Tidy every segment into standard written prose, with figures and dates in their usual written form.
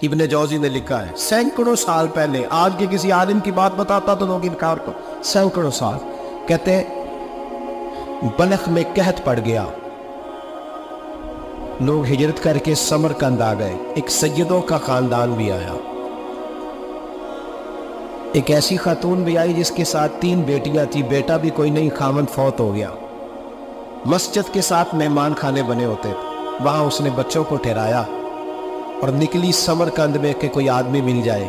ابن جوزی نے لکھا ہے سینکڑوں سال پہلے، آج کے کسی عالم کی بات بتاتا تو لوگ انکار کو، سینکڑوں سال کہتے ہیں بلخ میں قحط پڑ گیا، لوگ ہجرت کر کے سمرقند آ گئے، ایک سیدوں کا خاندان بھی آیا، ایک ایسی خاتون بھی آئی جس کے ساتھ 3 بیٹیاں تھی، بیٹا بھی کوئی نہیں، خامند فوت ہو گیا، مسجد کے ساتھ مہمان خانے بنے ہوتے تھے، وہاں اس نے بچوں کو ٹھہرایا اور نکلی سمرقند میں کہ کوئی آدمی مل جائے،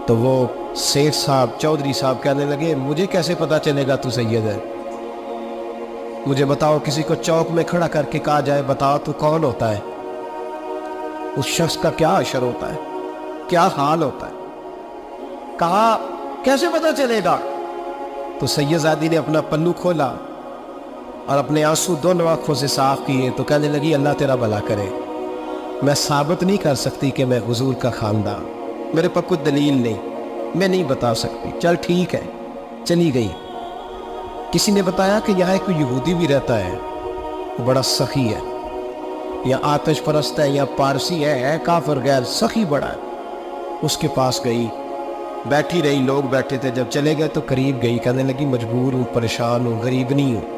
تو وہ سیٹھ صاحب چودھری صاحب کہنے لگے مجھے کیسے پتا چلے گا تو سید ہے، مجھے بتاؤ، کسی کو چوک میں کھڑا کر کے کہا جائے بتاؤ تو کون ہوتا ہے، اس شخص کا کیا اشر ہوتا ہے، کیا حال ہوتا ہے، کہا کیسے پتا چلے گا؟ تو سید زادی نے اپنا پلو کھولا اور اپنے آنسو دونوں آنکھوں سے صاف کیے تو کہنے لگی اللہ تیرا بھلا کرے، میں ثابت نہیں کر سکتی کہ میں حضور کا خاندان، میرے پاس کوئی دلیل نہیں، میں نہیں بتا سکتی، چل ٹھیک ہے، چلی گئی۔ کسی نے بتایا کہ یہاں کوئی یہودی بھی رہتا ہے، وہ بڑا سخی ہے، یا آتش پرست ہے، یا پارسی ہے کافر غیر، سخی بڑا ہے، اس کے پاس گئی، بیٹھی رہی، لوگ بیٹھے تھے، جب چلے گئے تو قریب گئی، کہنے لگی مجبور ہوں، پریشان ہوں، غریب نہیں ہوں،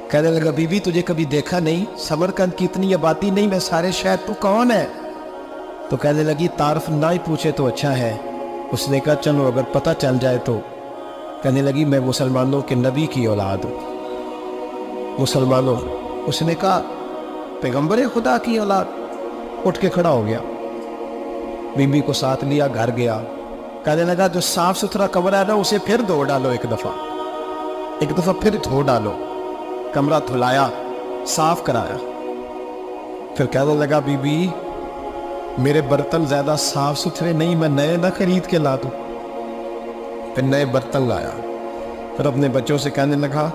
کہنے لگا بی بی تجھے کبھی دیکھا نہیں، سمرقند کی اتنی آبادی نہیں، میں سارے شہر، تو کون ہے؟ تو کہنے لگی تعارف نہ ہی پوچھے تو اچھا ہے، اس نے کہا چلو اگر پتہ چل جائے تو، کہنے لگی میں مسلمانوں کے نبی کی اولاد ہوں، مسلمانوں، اس نے کہا پیغمبر خدا کی اولاد، اٹھ کے کھڑا ہو گیا، بی بی کو ساتھ لیا، گھر گیا، کہنے لگا جو صاف ستھرا کمرہ ہے نا اسے پھر دھو ڈالو، ایک دفعہ پھر دھو ڈالو، کمرہ دھلایا، صاف کرایا، پھر کہنے لگا بی بی میرے برتن زیادہ صاف ستھرے نہیں، میں نئے نہ خرید کے لا دوں، پھر نئے برتن لایا، پھر اپنے بچوں سے کہنے لگا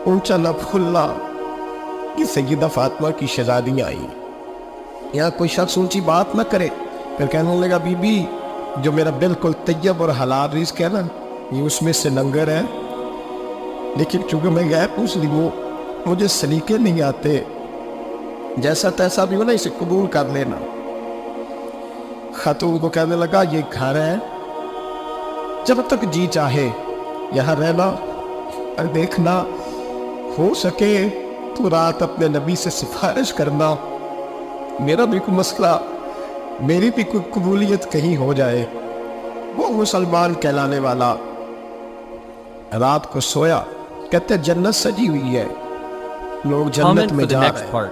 اونچا نہ پھولنا، یہ سیدہ فاطمہ کی شہزادیاں آئی، یہاں کوئی شخص اونچی بات نہ کرے، پھر کہنے لگا بی بی جو میرا بالکل طیب اور حلال رزق ہے نا، یہ اس میں سے لنگر ہے، لیکن چونکہ میں غیب مسلم ہوں، مجھے سلیقے نہیں آتے، جیسا تیسا بھی ہو نا اسے قبول کر لینا۔ خاتون کو کہنے لگا یہ گھر ہے، جب تک جی چاہے یہاں رہنا، اور دیکھنا ہو سکے تو رات اپنے نبی سے سفارش کرنا، میرا بھی کوئی مسئلہ، میری بھی کوئی قبولیت کہیں ہو جائے۔ وہ مسلمان کہلانے والا رات کو سویا، کہتے جنت سجی ہوئی ہے، لوگ جنت Comment میں for the جا next رہے ہیں، part.